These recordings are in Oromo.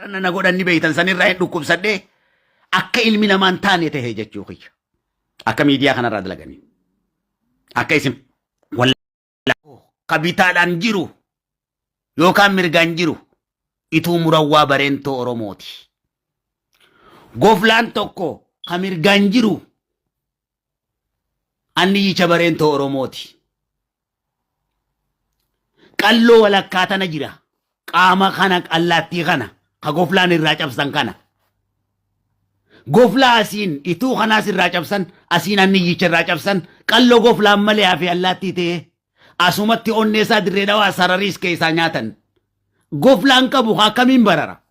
أنا نقول أني بيتن سنين رايح لكم سدّي أكا إلمي نمان تاني تهجة جوخي أكا ميديا خنا راد لغني أكا اسم ولا قبيتال أنجرو يوكام مرغانجرو إتو مروى برينتو أوروموتي غفلان توكو خمرغانجرو أني يچا برينتو أوروموتي قلو ولا كاتا نجرا قاما خانك اللاتي خانا غفلان الراجب سنكانا غفلا أسين إتو خناس الراجب سن أسين أني يچا الراجب سن قلو غفلان مليا في اللاتي تيه أسومت أونيسا دريدا واسراريس كيسا نياتن غفلان كبوخا كمين برارا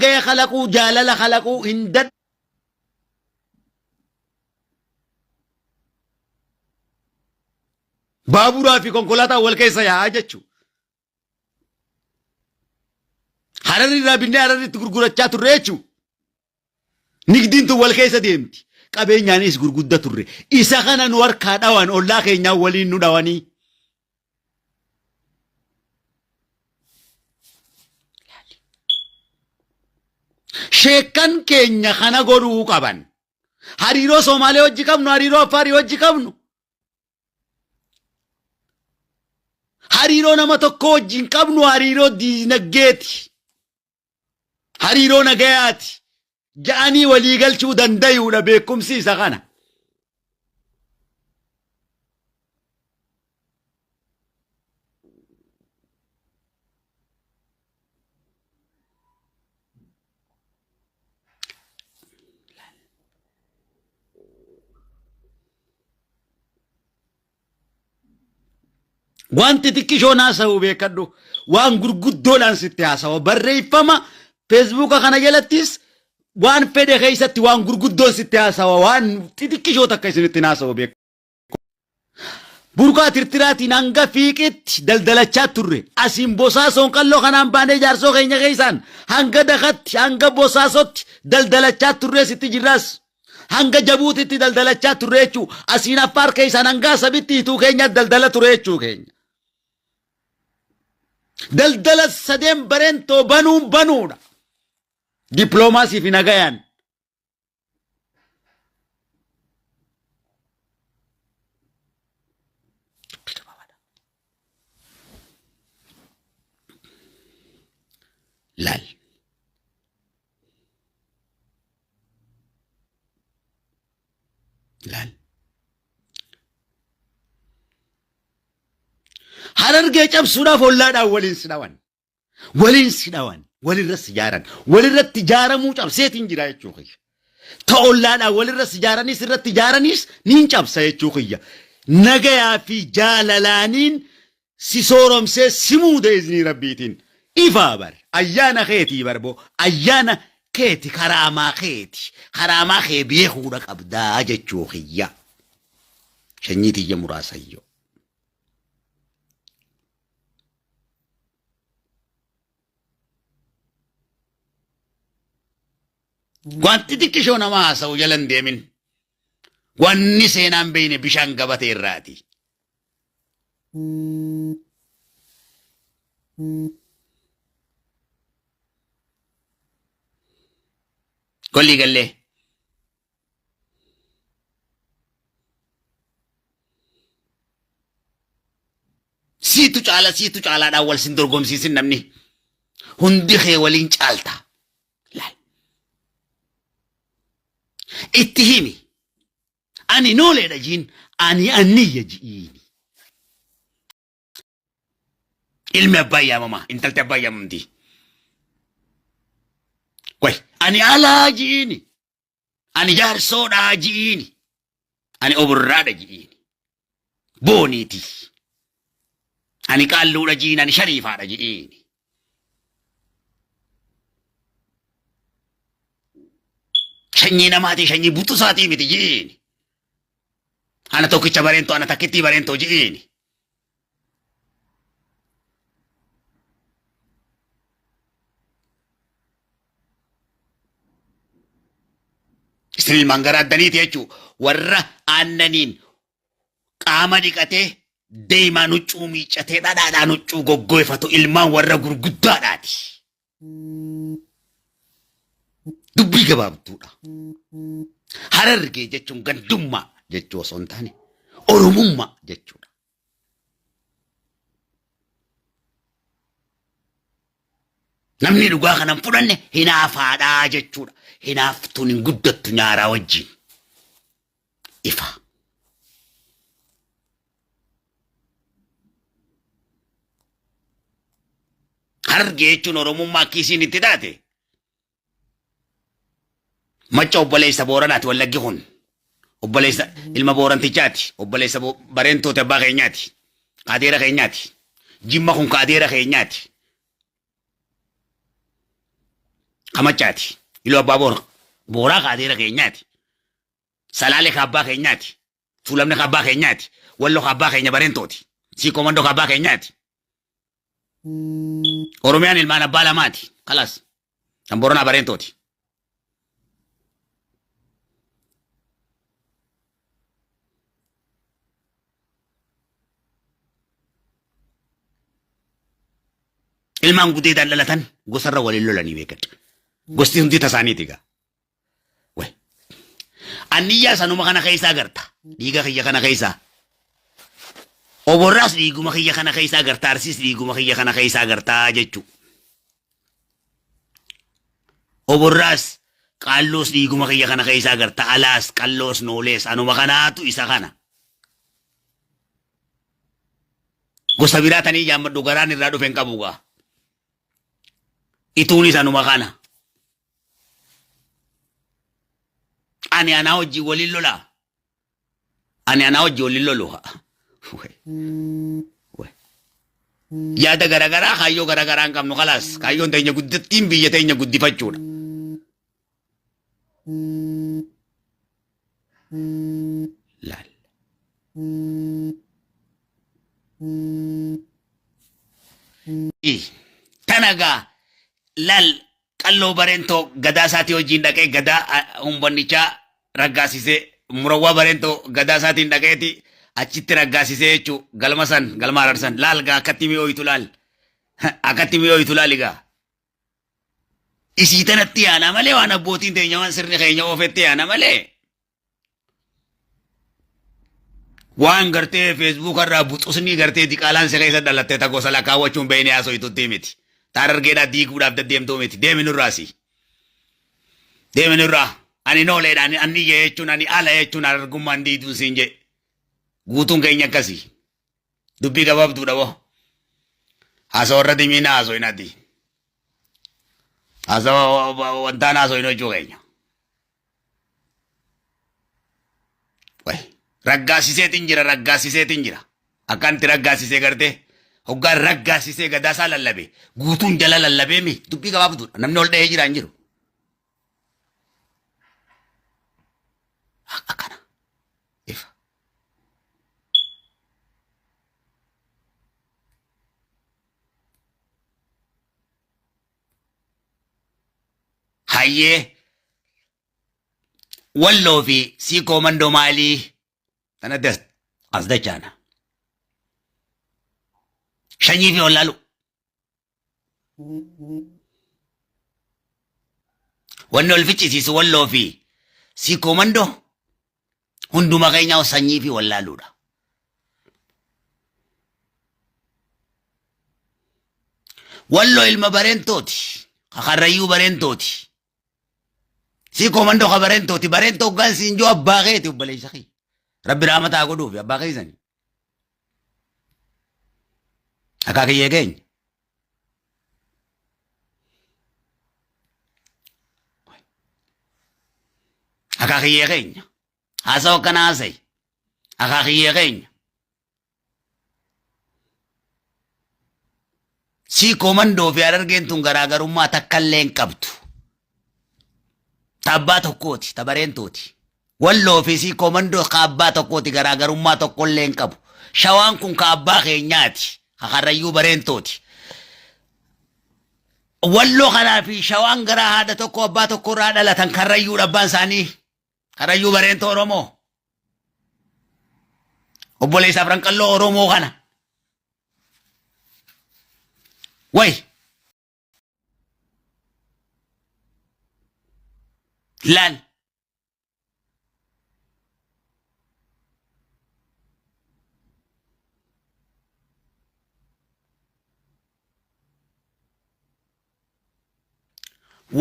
غي خلقو جالال خلقو هندد بابورا في كونكولاتا والكيسا يا آجتشو حراري رابيني حراري تغرغرچا تريچو نگدين تو والكيسا ديمتي قبي نيانيس غرغدا تري إسا خانا نوار كاداوان أولا كينيا ولين ندواني شيكان كينيا خانا غورو قبان هاريرو سومالي وجي قبنو هاريرو أفاري وجي قبنو هاريرو نما توكو وجين قبنو هاريرو دي نگيتي هاريرو نگياتي جاني وليقل شو دندايو نبيكم سيسا خانا وانت تكيشو ناسا وبيكدو وان غرغدو لان ستياسا وبري فما فيسبوك خانا جلتيس وان فيدي خيستي وان غرغدو ستياسا وان تكيشو تكيسن تناسا وبيك بركا ترتراتي نانغا فيكت دلدلچا توري اسين بوساسون قالو خنان باندي جارسو خينيا خيسان هانغا دخت هانغا بوساسوت دلدلچا توري ستي جراس هانغا جبوتي دلدلچا توريچو اسين افار خيسان هانغا سبيتي تو خينيا دلدل توريچو خينيا دلدل السدين برنتو بنونا دبلوماسي في نغايان لال حررجة جاب سودا فولا ولين سداوان ولين رس جاران ولين رت تجارة مو جاب سيتين جراي شوخي تقولا ولين رس جاراني سرت تجارانيس نين جاب سيت شوخي نجايا في جالالانين سيسورم سي سمود إذن ربيتين إفابر أيانا خيتي بربو أيانا كيتي كراما خي بيخورك أبدا جتشوخيا شنيتي جمراسيو وانت تكشو نماسا وجلن ديمين واني سينام بين بشان قبتي الراتي كل قال لي سيتو على أول سندرقوم سيسن نمني هندي خيولين چالتا لا اتهمي أني نولي رجين أني يجيني ilmi abbaa mama intalti abbaa yaamamti way ani alaa jiini ani jaarsoodhaa jiini ani oburraadha jiini booniiti ani qaalluudha jiini ani shariifaadha jiini shanyii namaati shanyii butusaatii miti jiini ana tokkicha bareentoo ana takkittii bareentoo jiini Istil mangara daniti jechu warra annaniin qaama dhiqatee deemaa nuccuu miiccatee dhadhaadhaa nuccuu goggoifatu ilmaan warra gurguddaadhaati. dubbii gabaabduudha. Harargee jechuun gandummaa jechuu osoo hin taane oromummaa jechuudha. Namni dhugaa kanan fudhanne hinaafaadhaa jechuudha. Hinaaftuun hin guddattu nyaaraa wajjin. Ifa. Harargee jechuun oromummaa kiisiin itti taate. Macha obboleessa Booranaati Wallaggi kun. Obboleessa ilma Boorantichaati. Obboleessa Bareentoota abbaa keenyaati. Kaadeera keenyaati. Jimma kun kaadeera keenyaati. Kamachaati. Iloo abbaa Booraa kaadeera keenyaati. Salaale kaabbaa keenyaati. Tuulamne kaabbaa keenyaati. Wallo kaabbaa keenya Bareentooti. Siikoomandoo kaabbaa keenyaati. Oromiyaan ilmaan abbaa lamaati. Kalas. Kan Booranaa Bareentooti. Ilmaan gudee daldalatan gosarra waliin lolanii beekadha. Gosti hundi tasaaniiti gaa. Wai. Anniyyaa sanuma kana keessaa agarta. Dhiiga kiyya kana keessaa. Oborraas dhiiguma kiyya kana keessaa agarta. Arsiis dhiiguma kiyya kana keessaa agartaa jechuu. Oborraas qalloos dhiiguma kiyya kana keessaa agarta. Alaas qalloos noolees anuma kanaatu isa kana. Gosa biraatanii yaammadhu garaan irraa dhufe hin qabu gaa. Ituunis anuma kana. Ani anaa hojii waliin lolaa. Ani anaa hojii waliin lolu. Yaada garagaraa kaayyoo garagaraa hin qabnu kalaas. Kaayyoon teenya guddattiin biyya teenya guddifachuudha. Laal. Tanagaa. Lal qalloo Bareentoo gadaa isaatii hojiin dhaqee gadaa humbannichaa raggaasisee murawwaa Bareentoo gadaa isaatiin dhaqeeti achitti raggaasisee jechuu galma san galma ararsan laal gaa akkatti mi'ooyitu laal akkatti mi'ooyitu laal egaa isii tanatti yaana malee waan abbootiin teenya waan sirni keenya oofetti yaana malee waan gartee feesbuuk irraa buxusni gartee diqaalaan si keessa dhalattee ta gosa lakkaawwachuun beeyne haasoyitutti miti. Tarargeedhaa diiguudhaaf deddeemtuu miti. Deeminurraasi. Deeminurraa. Ani nooleedhaan ani jechuun ani ala jechuun argummaan diiduun siin jee. Guutuun keenya akkasii. Dubbii gabaabduudha boo. Haasawaa irra dimiina haasoyinaati. Haasawaa wantaan haasoyina jechuu keenya. Raggaasiseetiin jira raggaasiseetiin jira. Akkanti raggaasisee gartee. Hoggaan raggaasisee gadaasaa lallabe guutuun jala lallabee mi dubbii gabaabduudha namni ol dhahee jiraan jiru. Akkana ifa. Hayyee Walloo fi Siikoomandoo maalii tanatti as dachaana. Shanyii fi wallaalu. Wanni ol ficcisiisu Walloo fi Siikoomandoo hunduma keenyaa sanyii fi wallaaluudha. Walloo ilma Bareentooti. Kakarrayyuu Bareentooti. Siikoomandoo ka Bareentooti. Bareentoo hoggaan siin joo abbaa keeti obboleessa kee. Rabbi raamataa godhuufi abbaa keessanii. Akakiyyee keenya. Akakiyyee keenya. Haasawaa akkana haasa'i. Akakiyyee keenya. Siikoomandoo fi Harargeen tun garaagarummaa takka illee hin qabdu. Ta abbaa tokkooti, ta Bareentooti. Walloo fi Siikoomandoo ka abbaa tokkooti garaagarummaa tokko illee hin qabu. Shawaan kun ka abbaa keenyaati. Kakarrayyuu Bareentooti. Walloo kanaa fi Shawaan garaa haadha tokko abbaa tokko irraa dhalatan Karrayyuu abbaan isaanii. Karrayyuu Bareentoo Oromoo. Obboleessaaf Ranqalloo Oromoo kana. Way. لال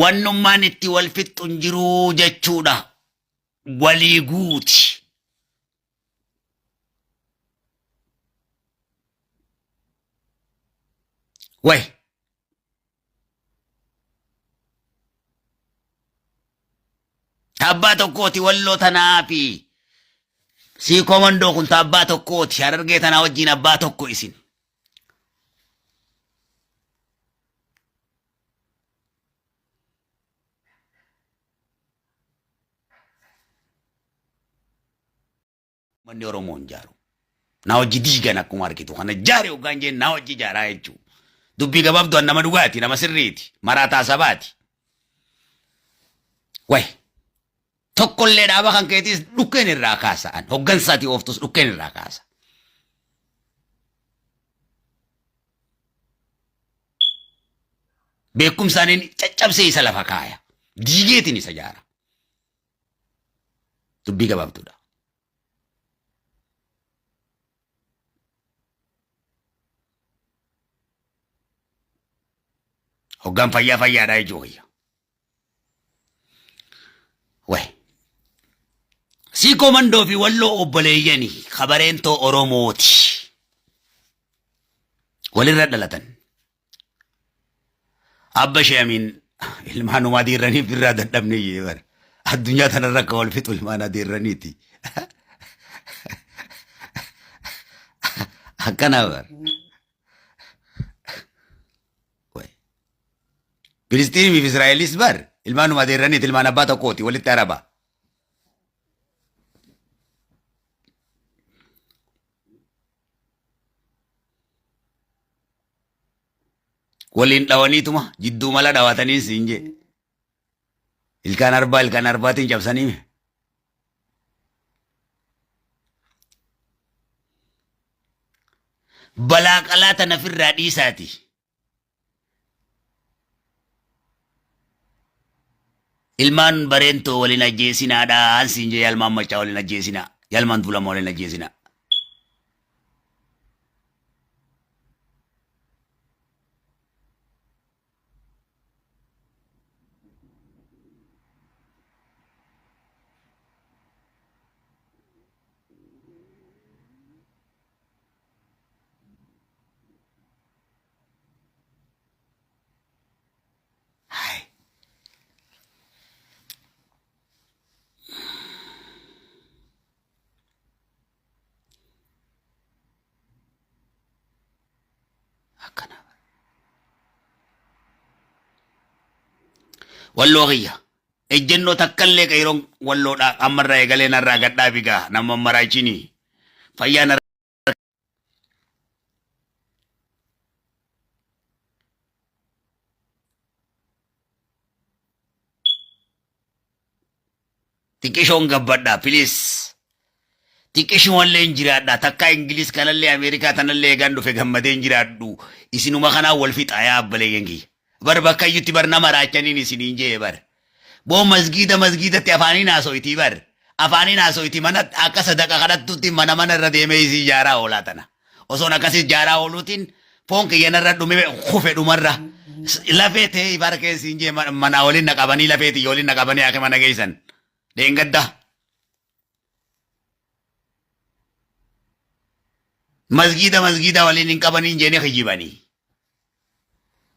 wannummaan itti wal fixxu hin jiruu jechuudha. Walii guuti. Way. Abbaa tokkooti walloo tanaa fi sii komandoo kun abbaa tokkooti. Harargee tanaa wajjin abbaa tokko isin. Manni Oromoo hin jaaru. Naa hojii diigan akkuma argitu kana jaare hoggaan jeen naa hojii jaaraa jechuudha. Dubbii gabaabduu nama dhugaati, nama sirriiti, maraataa sabaati. Way. Tokkollee dhaaba kan keetis dhukkeen irraa kaasa'an. Hoggansaatii ooftus dhukkeen irraa kaasa. Beekumsaaniin caccabsee isa lafa kaaya. Diigeetiin isa jaara. Dubbii gabaabduudha. Hoggaan fayyaadhaa jechuudha. Way. Sii komandoo fi walloo obboleeyyanii kabareentoo Oromooti. Walirra dhalatan. Abba Sheemiin ilmaanumaa diirraniif irraa dadhabnee jira. Addunyaa tanarra akka wal fixu ilmaanaa diirraniiti. Akkana bar. Filistiinii fi Israa'elis bar ilmaanuma diirraniiti ilmaan abbaa tokkooti walitti araba. Waliin dhawaniituma jidduu mala dhawatanii siin jee. Ilkaan arbaatiin cabsanii. Balaa qalaa tana firraa dhiisaati. Ilmaan bareentoo waliin ajjeesinaadha. Ansiin jee yalmaan machaa waliin ajjeesinaa. Yalmaan tuulama waliin ajjeesinaa. Walloo kiyya. Ejjennoo takkallee qeeroon walloodhaa ammarraa eegalee narraa gadhaa bigaa nama maraachini. Fayyaa narraa. Xiqqishoon gabbadhaa pilis. Xiqqishoon illee hin jiraadhaa takkaa Ingiliis kanallee Ameerikaa tanallee eegaan dhufe gammadee hin jiraadhu. Isinuma kanaa wal fixaa yaa abbalee kiyya. Bar bakka iyyutti bar nama raachaniin isiniin jee bar. Boo masgiidatti afaaniin haaso'itii bar. Afaaniin haaso'itii mana akka sadaqa kadhattutti mana irra deemee isii ijaaraa oolaa tana. Osoon akkasis ijaaraa ooluutiin foon kiyyanarra dhume kufe dhumarra. Lafee ta'ee ifaara keessiin jee mana waliin naqabanii lafeetii waliin naqabanii akka mana geessan. Deengadda. Masgiida waliin hin qabaniin jeeni kijibanii.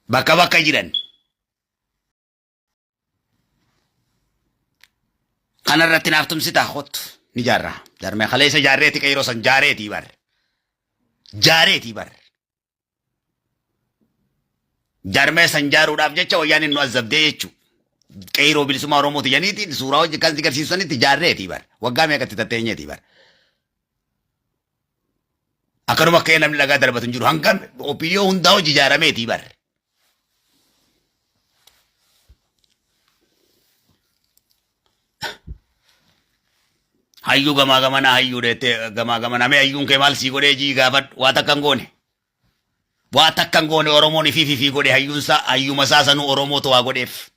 Bakka jiran. Kanarratti naaf tumsitaa hottu ni jaarraa. Jarmee kaleessa jaarreeti qeeroo san jaareetii bar. Jaareetii bar. Jarmee san jaaruudhaaf jecha wayyaan inni nu azabdee jechuudha. Qeeroo bilisummaa Oromooti janiitiin suuraa hojii kan si garsiisanitti jaarreetii bar. Waggaa meeqatti tatteenyeetii bar. Akkanuma akka namni dhagaa darbatu hin jiru hanga opiyyoo hundaa hojii jaarameetii bar. Hayyuu gamaa gamanaa hayyuu deettee gamaa gamanaa mee hayyuun kee maal sii godhee jii gaafadhu waa takka hin goone. Waa takka hin goone Oromoon ifii godhe hayyuuma isaa sanuu Oromootu waa godheef.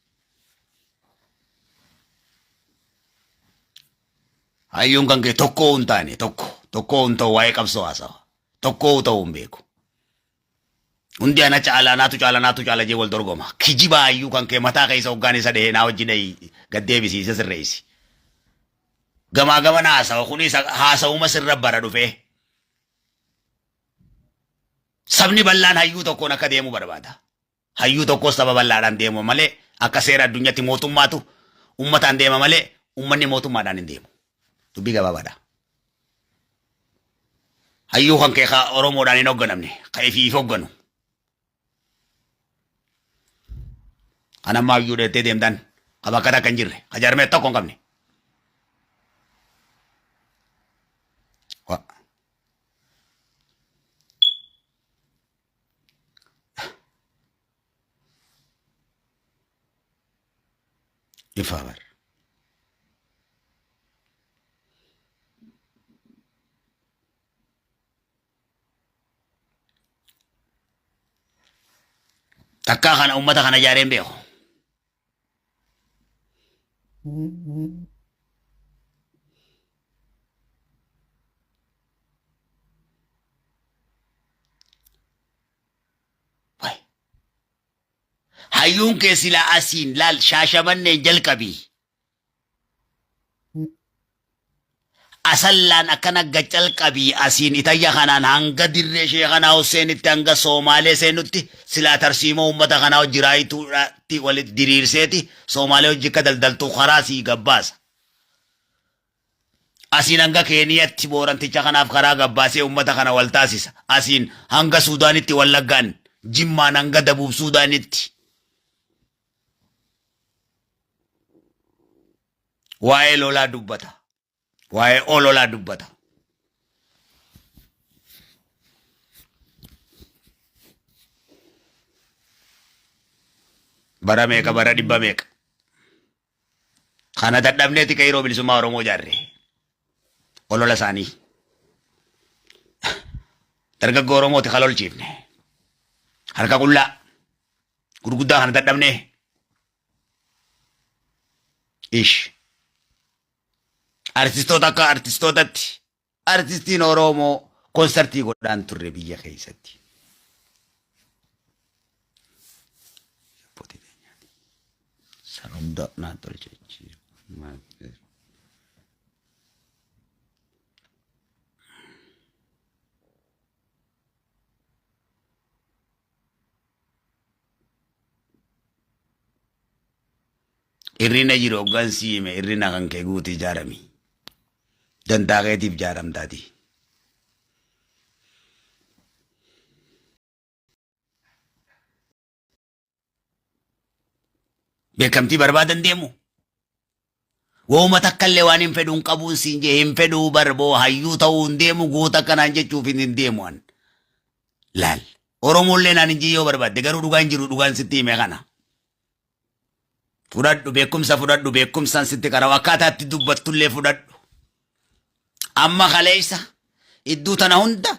hayyuun kan kee tokko hin taane tokko hin ta'u waa'ee qabsoo haasawa tokko ta'uu hin beeku. Hundi ana naatu caala jee wal dorgoma. Kijiba hayyuu kan kee mataa keessa hoggaan isa dhahee naa wajjin gaddeebisiise sirreessi. Gamaa gama haasawa kunis haasawuma sirra bara dhufee. Sabni bal'aan hayyuu tokkoon akka deemu barbaada. Hayyuu tokkos saba bal'aadhaan deemu malee akka seera addunyaatti mootummaatu ummataan deema malee ummanni mootummaadhaan hin deemu. Dubbii gabaabaadha. Hayyuu kan kee Oromoodhaan hin hoogganamne ka ifiif hoogganu. Kan ammaa hayyuu dheettee deemtan ka bakka takka hin jirre ka jaarmee tokko hin qabne. Ifabar. Takka kana ummata kana jaareen beeku. Hayyuun kee sila asiin laal shaashamanneen jalqabii. Asallaan akkana gacalqabii asiin itayya kanaan hanga dirree ishee kanaa Husseenitti hanga Soomaalee seenutti silaa tarsiimoo uummata kanaa jiraayituudhaatti walitti diriirseeti Soomaalee hojii akka daldaltuu karaa sii gabbaasa. Asiin hanga Keeniyatti booranticha kanaaf karaa gabbaasee uummata kana wal taasisa. Asiin hanga Suudaanitti wallaggaan Jimmaan hanga Dabuub Suudaanitti. Waa'ee lolaa dubbata. Waa'ee ololaa dubbata. Bara meeqa bara dhibba meeqa. Kana dadhabneeti ka yeroo bilisummaa Oromoo jaarre. Olola isaanii. Dargaggoo Oromooti ka lolchiifne. Harka qullaa. Gurguddaa kana dadhabne. Ish. Artistoota akka artistootatti artistiin Oromoo konsertii godhaan turre biyya keessatti. Sarunda naa tolchechi. Irrina jiru hoggansi hime irrina kan kee guuti ijaarami. Dantaa keetiif ijaaramtaati. Beekamtii barbaadan deemu. Wooma takkallee waan hin fedhuun qabuun siin jee hin fedhuu barboo hayyuu ta'uu hin deemu goota kanaan jechuuf hin deemu an. Laal. Oromoollee naan hin jiyyoo barbaadde garuu dhugaan jiru dhugaan sitti hime kana. Fudhadhu beekumsaan sitti qarawa akkaataatti dubbattullee fudhadhu. Amma kaleessa iddoo tana hunda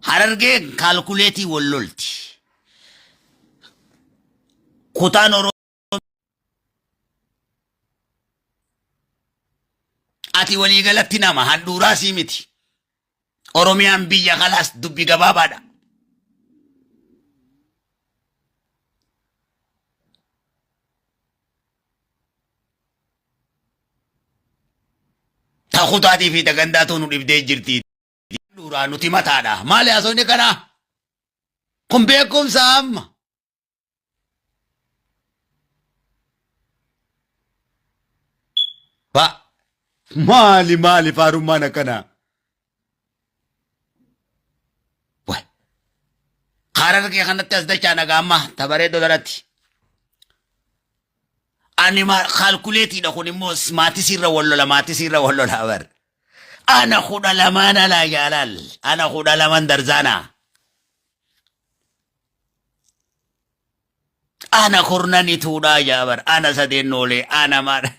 Harargee kaalkuleetii wallolti. Kutaan Oromoo ati waliigalatti nama handhuuraa sii miti. Oromiyaan biyya kalaas dubbi gabaabaadha. Takutaatii fi tagandaatu nu dhibdee jirti. Dhuraa nuti mataadha. Maali haasofni kana? Kun beekumsa amma. Maali faarummaan akkana? Harargee kanatti as dachaa nagaa amma tabareeddoo daratti. Ani kalkuleetiidha kun immoo maatisirra wallola bar. Ana kudha lamaan alaa jaalal. Ana kudha lamaan darzaana. Ana kurnani tuudhaa jaabar. Ana sadeen noolee. Ana maadha.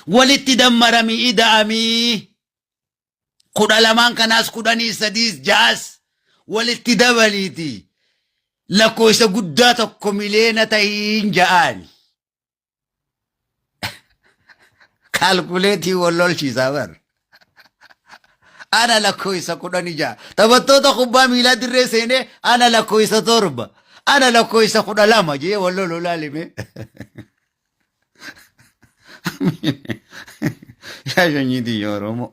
Walitti dammaramii ida'amii. Kudha lamaan kanaas kudhanii sadiis jaas. Walitti dabaliiti. lakkoofsa guddaa tokko miliyoona ta'iin ja'aan kaalkuleetii wallolchiisaa bar. Ana lakkoofsa 16 taphattoota kubbaa miilaa dirree seenee ana lakkoofsa 7 ana lakkoofsa 12 jee walloluu laalime. Yaa shanyiti Oromoo.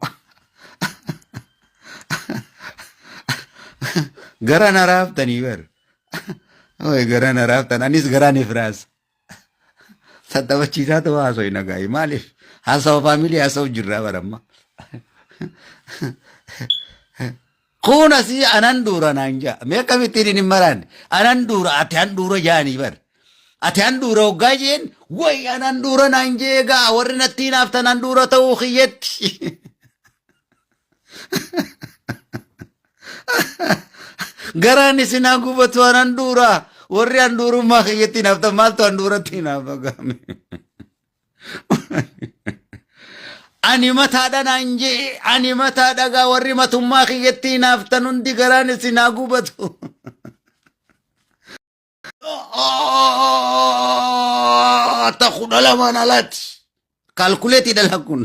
Gara na raaftanii bar. Oye gara na raaftan anis gara ni firaas. Tattaphachiisaa ta'uu haasoo hin agaayi maaliif haasawaa faamilii haasawuu jirraa baramma. Kun asii anan dura naan jaa mee akkamittiin hin maraan anan dura ati an dura jaanii bar. Ati an dura hoggaa jeen way anan dura naan jeegaa warri natti naaftan an dura ta'uu kiyyetti. Garaan isinaa gubatu anan dura warri an durummaa kiyyetti naaftan maaltu an duratti naafagame. Ani mataadha naan jee ani mataadha gaa warri matummaa kiyyetti naaftan hundi garaan isinaa gubatu. Takudha lamaan alatti kaalkuleetiidha lakkun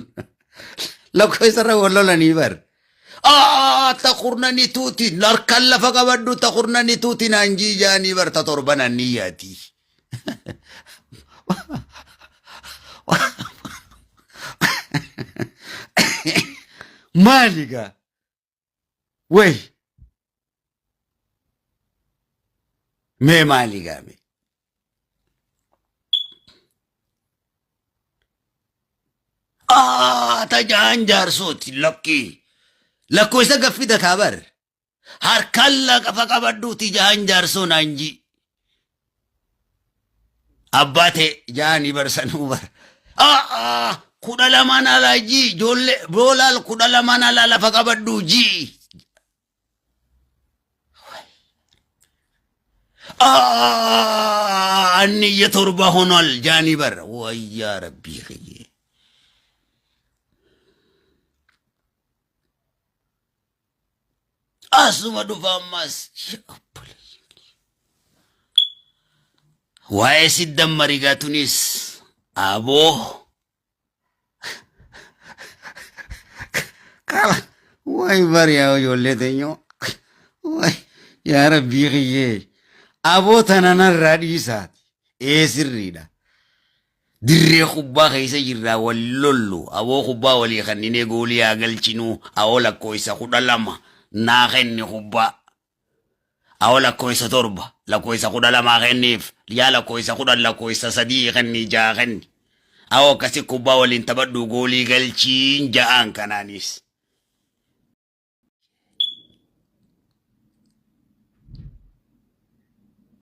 lakkoofsarra wallolanii bar. Takurnani tuuti narkan lafa qabaddu takurnani tuuti naan jiijaanii bar ta torbanan niyyaati. Maaliga way mee maaliga mee tajaan jaarsooti lakkii lakkoofsa gaffida taabar harkaan lafa qabadduuti jaan jaarsoo naan jii abbaate jaanii barsanuu bar. 12 alaa jii ijoollee boolaal 12 alaa lafa qabaddu jii. Anni torba honol jaanii bar wayyaa rabbii kiyye. Asuma dhufa ammas waa'ee siddan marigaa tunis aboo. Kala way bariyaa ijoollee teenyoo way yaa rabbii kiyyee aboo tananarraa dhiisaati sirriidha. Dirree kubbaa keessa jirraa wal lollu aboo kubbaa walii kanninee goolii haa galchinuu awoo lakkoofsa 12 naa kenni kubbaa awoo lakkoofsa 7 lakkoofsa 12 kenniif yaa lakkoofsa 10 lakkoofsa 3 kenni 6 kenni awoo akkasi kubbaa waliin taphadhu goolii galchiin ja'aan kanaanis.